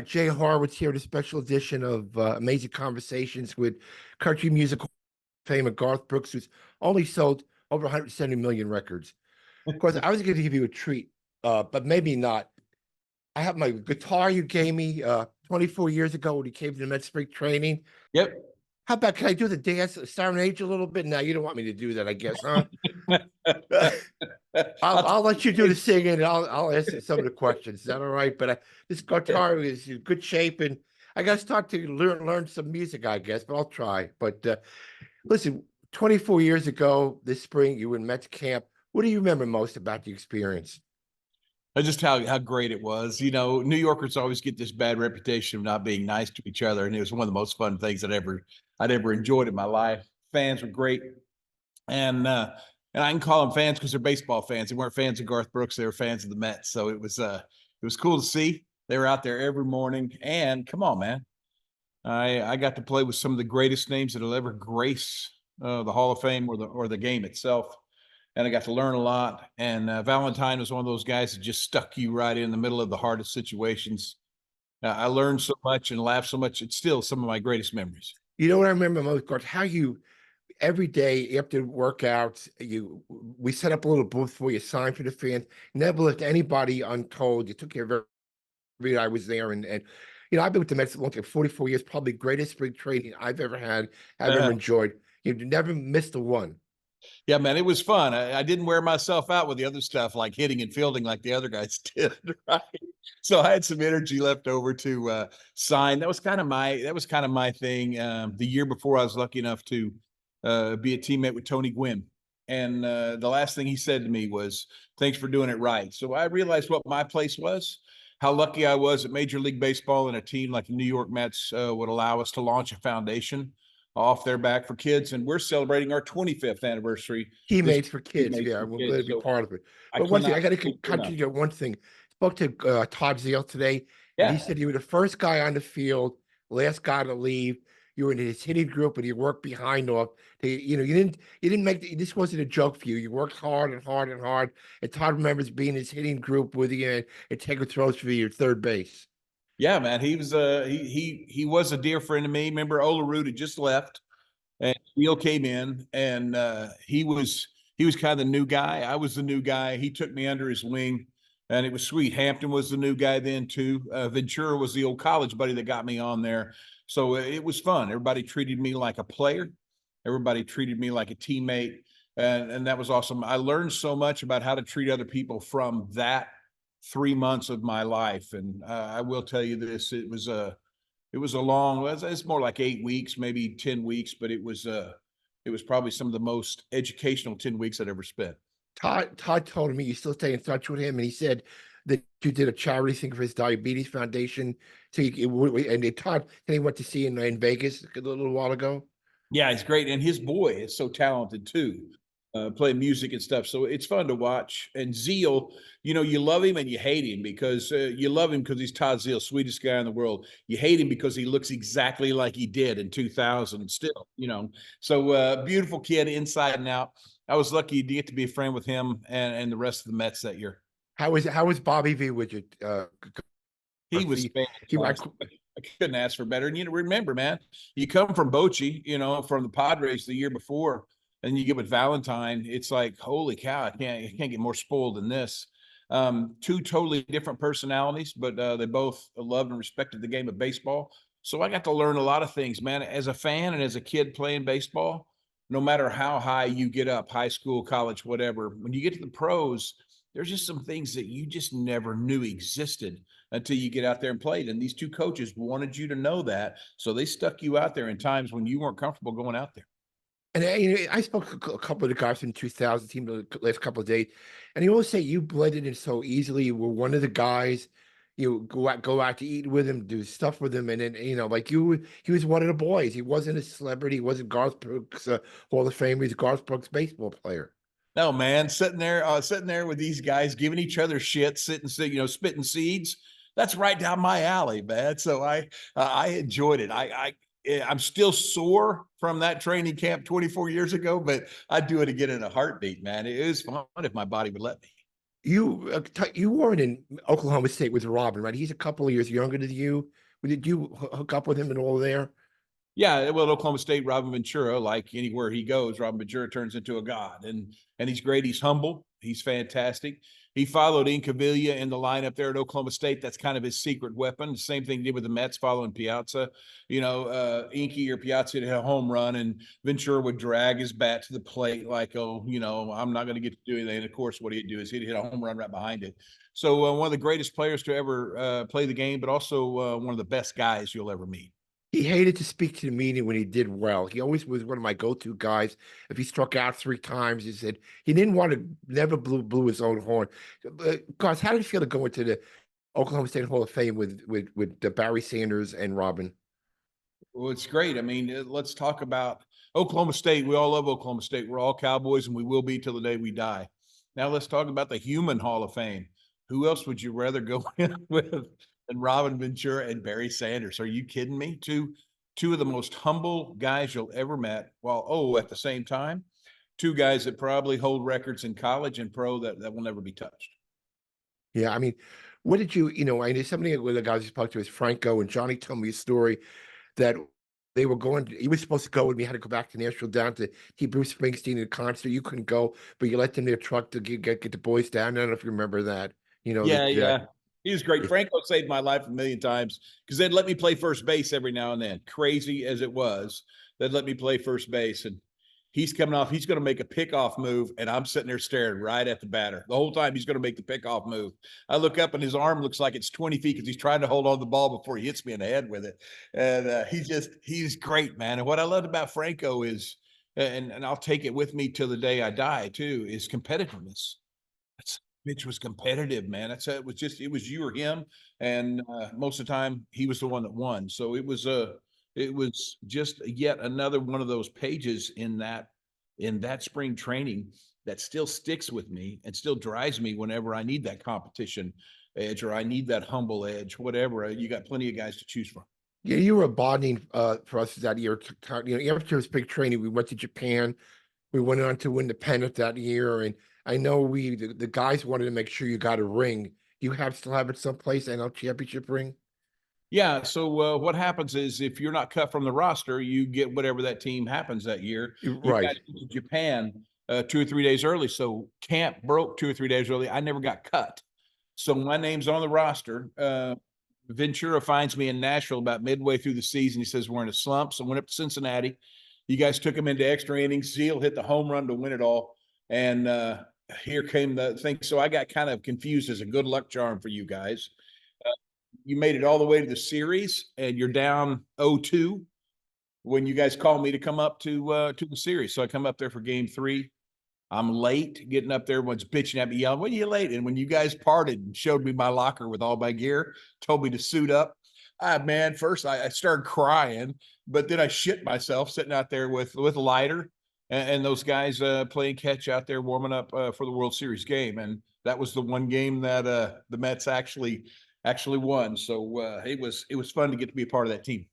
Jay Horwitz here, the special edition of Amazing Conversations with country music famer Garth Brooks, who's only sold over 170 million records. Of course, I was going to give you a treat, but maybe not. I have my guitar you gave me 24 years ago when you came to the Met Spring Training. Yep. How about, can I do the dance, Siren Age a little bit? Now, you don't want me to do that, I guess, huh? I'll let you do the singing, and I'll answer some of the questions. Is that all right? But this guitar is in good shape, and I got to start to learn some music, I guess. But I'll try. But listen, 24 years ago this spring, you were in Mets camp. What do you remember most about the experience? Just how great it was. You know, New Yorkers always get this bad reputation of not being nice to each other, and it was one of the most fun things I'd ever enjoyed in my life. Fans were great, and I can call them fans because they're baseball fans. They weren't fans of Garth Brooks; they were fans of the Mets. So it was cool to see. They were out there every morning, and come on, man, I got to play with some of the greatest names that'll ever grace the Hall of Fame or the game itself. And I got to learn a lot. And Valentine was one of those guys that just stuck you right in the middle of the hardest situations. I learned so much and laughed so much. It's still some of my greatest memories. You know what I remember most, Gart? How you every day after workouts, we set up a little booth for you, signed for the fans. Never left anybody untold. You took care of every I was there, and you know, I've been with the Mets for 44 years, probably greatest spring training I've ever had, I've ever enjoyed. You never missed a one. Yeah, man, it was fun. I didn't wear myself out with the other stuff like hitting and fielding like the other guys did, right? So I had some energy left over to sign. That was kind of my thing. The year before, I was lucky enough to be a teammate with Tony Gwynn, and the last thing he said to me was, "Thanks for doing it right." So I realized what my place was. How lucky I was at Major League Baseball, and a team like the New York Mets would allow us to launch a foundation off their back for kids, and we're celebrating our 25th anniversary. Teammates for kids, yeah, we're glad to be part of it. But one thing, I got to continue one thing. Spoke to Todd Zeile today, and he said you were the first guy on the field, last guy to leave. You were in his hitting group, and you worked behind off. You know, you didn't make this wasn't a joke for you. You worked hard and hard and hard. And Todd remembers being in his hitting group with you and taking throws for you at third base. Yeah, man, he was he was a dear friend of me. Remember, Olerud had just left, and Neil came in, and he was kind of the new guy. I was the new guy. He took me under his wing, and it was sweet. Hampton was the new guy then too. Ventura was the old college buddy that got me on there. So it was fun. Everybody treated me like a player. Everybody treated me like a teammate, and that was awesome. I learned so much about how to treat other people from that 3 months of my life. And I will tell you this, it was it's more like 8 weeks, maybe 10 weeks, but it was probably some of the most educational 10 weeks I'd ever spent. Todd told me you still stay in touch with him, and he said that you did a charity thing for his diabetes foundation. So Todd, he went to see in Vegas a little while ago. Yeah, he's great, and his boy is so talented too. Play music and stuff. So it's fun to watch. And Zeile, you know, you love him and you hate him because you love him because he's Todd Zeile, sweetest guy in the world. You hate him because he looks exactly like he did in 2000 still, you know. So beautiful kid inside and out. I was lucky to get to be a friend with him and the rest of the Mets that year. How was Bobby V with you? He was fantastic. I couldn't ask for better. And, you know, remember, man, you come from Bochy, you know, from the Padres the year before, and you get with Valentine, it's like, holy cow, I can't get more spoiled than this. Two totally different personalities, but they both loved and respected the game of baseball. So I got to learn a lot of things, man. As a fan and as a kid playing baseball, no matter how high you get up, high school, college, whatever, when you get to the pros, there's just some things that you just never knew existed until you get out there and played. And these two coaches wanted you to know that. So they stuck you out there in times when you weren't comfortable going out there. And you know, I spoke to a couple of the guys from 2000 team the last couple of days, and you always say you blended in so easily. You were one of the guys. You go out to eat with him, do stuff with him, and then he was one of the boys. He wasn't a celebrity. He wasn't Garth Brooks, Hall of Fame. He's Garth Brooks baseball player. No, man, sitting there with these guys, giving each other shit, spitting seeds. That's right down my alley, man. So I enjoyed it. I'm still sore from that training camp 24 years ago, but I'd do it again in a heartbeat, man. It was fun if my body would let me. You weren't in Oklahoma State with Robin, right? He's a couple of years younger than you. Did you hook up with him and all there? Yeah, well, Oklahoma State, Robin Ventura, like anywhere he goes, Robin Ventura turns into a god, and he's great. He's humble. He's fantastic. He followed Incaviglia in the lineup there at Oklahoma State. That's kind of his secret weapon. The same thing he did with the Mets following Piazza. Inky or Piazza hit a home run, and Ventura would drag his bat to the plate like, oh, I'm not going to get to do anything. And of course, what he'd do is he'd hit a home run right behind it. So one of the greatest players to ever play the game, but also one of the best guys you'll ever meet. He hated to speak to the media when he did well. He always was one of my go-to guys. If he struck out 3 times, he said he didn't want to, never blew his own horn. Garth, how did you feel to go into the Oklahoma State Hall of Fame with Barry Sanders and Robin? Well, it's great. I mean, let's talk about Oklahoma State. We all love Oklahoma State. We're all Cowboys, and we will be till the day we die. Now let's talk about the human Hall of Fame. Who else would you rather go in with than Robin Ventura and Barry Sanders? Are you kidding me? Two of the most humble guys you'll ever met. While at the same time, two guys that probably hold records in college and pro that will never be touched. Yeah, I mean, what did you, I know something with the guys you spoke to is Franco, and Johnny told me a story that he was supposed to go with me, had to go back to Nashville down to see Bruce Springsteen in a concert. You couldn't go, but you let them in their truck to get the boys down. I don't know if you remember that. Yeah. He was great. Franco saved my life a million times because they'd let me play first base every now and then. Crazy as it was, they'd let me play first base. And he's coming off. He's going to make a pickoff move, and I'm sitting there staring right at the batter. The whole time he's going to make the pickoff move. I look up, and his arm looks like it's 20 feet because he's trying to hold on to the ball before he hits me in the head with it. And he's great, man. And what I loved about Franco is, and I'll take it with me till the day I die too, is competitiveness. Mitch was competitive, man. It was you or him, and most of the time he was the one that won. So it was just yet another one of those pages in that spring training that still sticks with me and still drives me whenever I need that competition edge or I need that humble edge, whatever. You got plenty of guys to choose from. Yeah, you were bonding for us that year. After this big training, we went to Japan. We went on to win the pennant that year, and I know the guys wanted to make sure you got a ring. Do you still have it someplace, NL championship ring? Yeah. So what happens is if you're not cut from the roster, you get whatever that team happens that year. Right. You got to Japan 2 or 3 days early. So camp broke 2 or 3 days early. I never got cut. So my name's on the roster. Ventura finds me in Nashville about midway through the season. He says, we're in a slump. So I went up to Cincinnati. You guys took him into extra innings. Zeile hit the home run to win it all. And here came the thing. So I got kind of confused as a good luck charm for you guys. You made it all the way to the series, and you're down 0-2 when you guys called me to come up to the series. So I come up there for game 3. I'm late getting up there. Everyone's bitching at me, yelling, "When are you late?" And when you guys parted and showed me my locker with all my gear, told me to suit up, man, first I started crying, but then I shit myself sitting out there with a lighter and those guys playing catch out there warming up for the World Series game. And that was the one game that the Mets actually won. So it was fun to get to be a part of that team.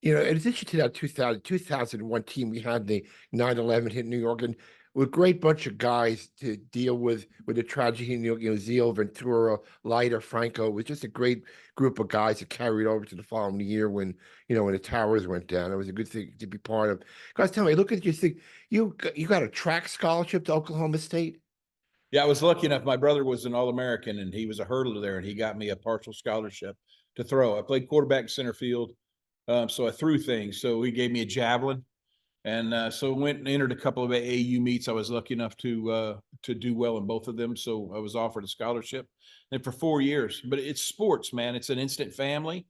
In addition to that 2001 team, we had the 9/11 hit New York, and with a great bunch of guys to deal with the tragedy. Zeile, Ventura, Leiter, Franco. It was just a great group of guys that carried over to the following year when the towers went down. It was a good thing to be part of. Guys, tell me, look at you. Think you got a track scholarship to Oklahoma State? Yeah, I was lucky enough. My brother was an All-American, and he was a hurdler there, and he got me a partial scholarship to throw. I played quarterback, center field, so I threw things. So he gave me a javelin. And so went and entered a couple of AAU meets. I was lucky enough to do well in both of them. So I was offered a scholarship and for 4 years. But it's sports, man. It's an instant family.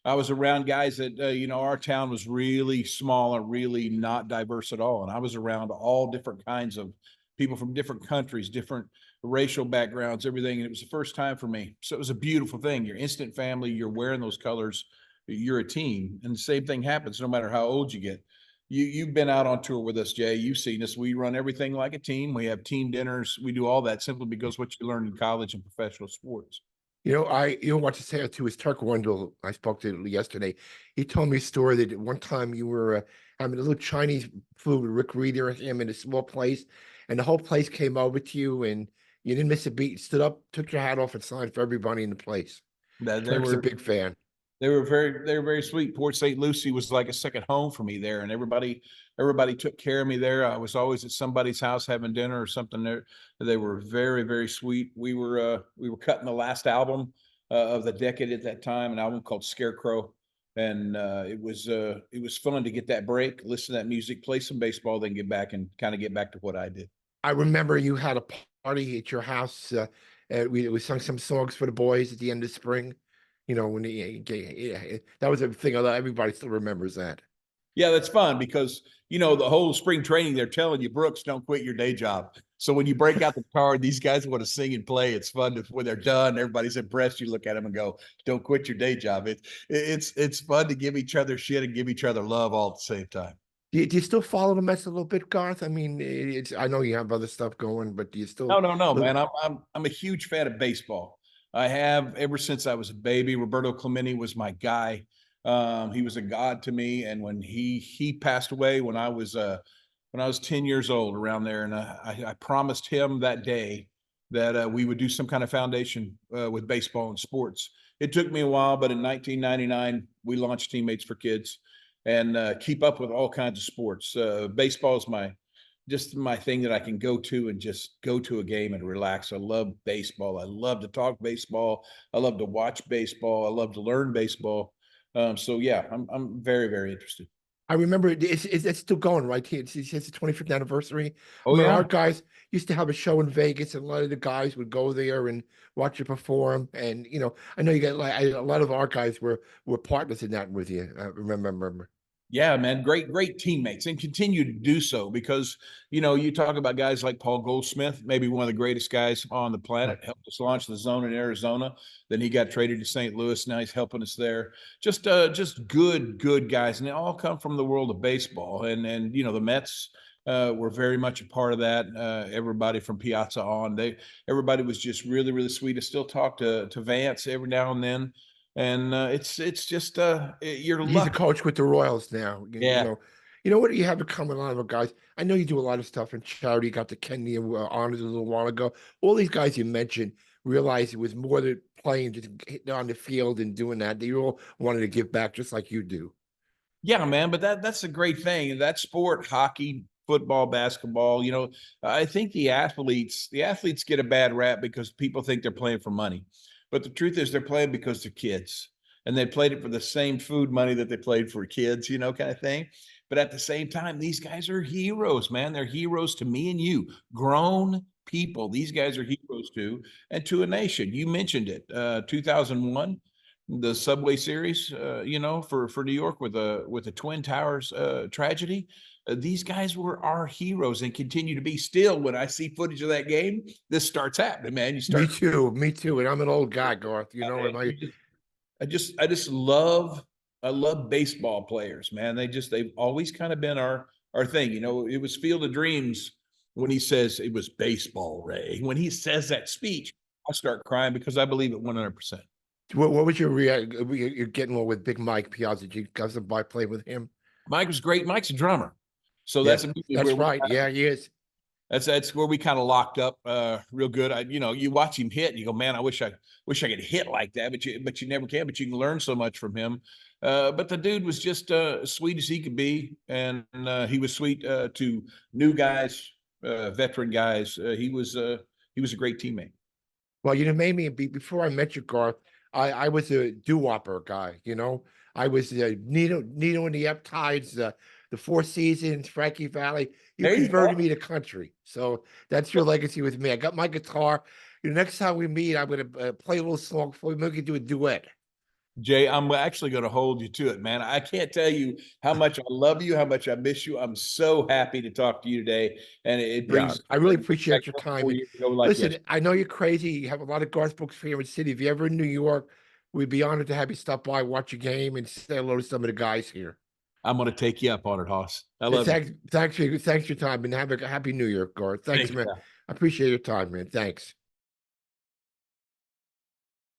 I was around guys that, our town was really small and really not diverse at all. And I was around all different kinds of people from different countries, different racial backgrounds, everything. And it was the first time for me. So it was a beautiful thing. You're instant family. You're wearing those colors. You're a team. And the same thing happens no matter how old you get. You've been out on tour with us, Jay. You've seen us. We run everything like a team. We have team dinners. We do all that simply because what you learn in college and professional sports. What to say to is Turk Wendell. I spoke to yesterday. He told me a story that one time you were having a little Chinese food with Rick Reeder and him in a small place, and the whole place came over to you, and You didn't miss a beat. You stood up, took your hat off, and signed for everybody in the place. They were a big fan. They were very sweet. Port St. Lucie was like a second home for me there, and everybody took care of me there. I was always at somebody's house having dinner or something there. They were very sweet. We were cutting the last album of the decade at that time, an album called Scarecrow, and it was fun to get that break, listen to that music, play some baseball, then get back to what I did. I remember you had a party at your house. We sung some songs for the boys at the end of spring. You know, when that was a thing. Everybody still remembers that. Yeah, that's fun because, you know, the whole spring training, they're telling you, Brooks, don't quit your day job. So when you break out the card, these guys want to sing and play. It's fun when they're done. Everybody's impressed. You look at them and go, don't quit your day job. It's fun to give each other shit and give each other love all at the same time. Do you still follow the Mets a little bit, Garth? I mean, I know you have other stuff going, but do you still? No, man. I'm a huge fan of baseball. I have ever since I was a baby. Roberto Clemente was my guy. He was a god to me. And when he passed away when I was 10 years old, around there, and I promised him that day that we would do some kind of foundation with baseball and sports. It took me a while, but in 1999 we launched Teammates for Kids, and keep up with all kinds of sports. Baseball is my thing that I can go to and just go to a game and relax. I love baseball. I love to talk baseball. I love to watch baseball. I love to learn baseball. So yeah, I'm very interested. I remember it's still going, right? It's the 25th anniversary. Oh yeah. Our guys used to have a show in Vegas, and a lot of the guys would go there and watch you perform. And you know, I know you got a lot of our guys were partners in that with you. Remember. Yeah, man, great teammates, and continue to do so, because, you know, you talk about guys like Paul Goldschmidt, maybe one of the greatest guys on the planet, helped us launch the zone in Arizona. Then he got traded to St. Louis. Now he's helping us there. Just good guys, and they all come from the world of baseball. And you know, the Mets were very much a part of that. Everybody from Piazza on, everybody was just really sweet. I still talk to Vance every now and then. And it's just you're lucky. He's a coach with the Royals now. Yeah. You know what you have in common, a lot of guys. I know you do a lot of stuff in charity. You got the Kennedy honors a little while ago. All these guys you mentioned realized it was more than playing, just hitting on the field and doing that. They all wanted to give back, just like you do. Yeah, man. But that's a great thing. That sport, hockey, football, basketball. You know, I think the athletes get a bad rap because people think they're playing for money. But the truth is, they're playing because they're kids, and they played it for the same food money that they played for kids, you know, kind of thing. But at the same time, these guys are heroes, man. They're heroes to me and you, grown people. These guys are heroes to, and to a nation. You mentioned it, 2001, the Subway Series, you know, for New York with the Twin Towers tragedy. These guys were our heroes and continue to be. Still, when I see footage of that game, this starts happening, man. Me too. And I'm an old guy, Garth. You know, I just love baseball players, man. They've always kind of been our thing. You know, it was Field of Dreams when he says it was baseball, Ray. When he says that speech, I start crying because I believe it 100%. What was your reaction? You're getting with Big Mike Piazza. Did you guys by play with him? Mike was great. Mike's a drummer. So that's right. Yeah, he is. That's where we kind of locked up real good. You know, you watch him hit and you go, man, I wish I could hit like that, but you never can. But you can learn so much from him. But the dude was just as sweet as he could be, and he was sweet to new guys, veteran guys. He was a great teammate. Well, you know, maybe before I met you, Garth, I was a doo-wopper guy. You know, I was Nino and the Eptides, the Four Seasons, Frankie Valli. You converted me to country. So that's your legacy with me. I got my guitar. You know, next time we meet, I'm going to play a little song for you. Maybe we can do a duet. Jay, I'm actually going to hold you to it, man. I can't tell you how much I love you, how much I miss you. I'm so happy to talk to you today. And it brings. I really appreciate your time. Listen, yes. I know you're crazy. You have a lot of Garth Brooks here in the city. If you're ever in New York, we'd be honored to have you stop by, watch a game, and say hello to some of the guys here. I'm going to take you up on it, Hoss. I love you. Thanks for your time, and have a happy New Year, Garth. Thanks, man. I appreciate your time, man. Thanks.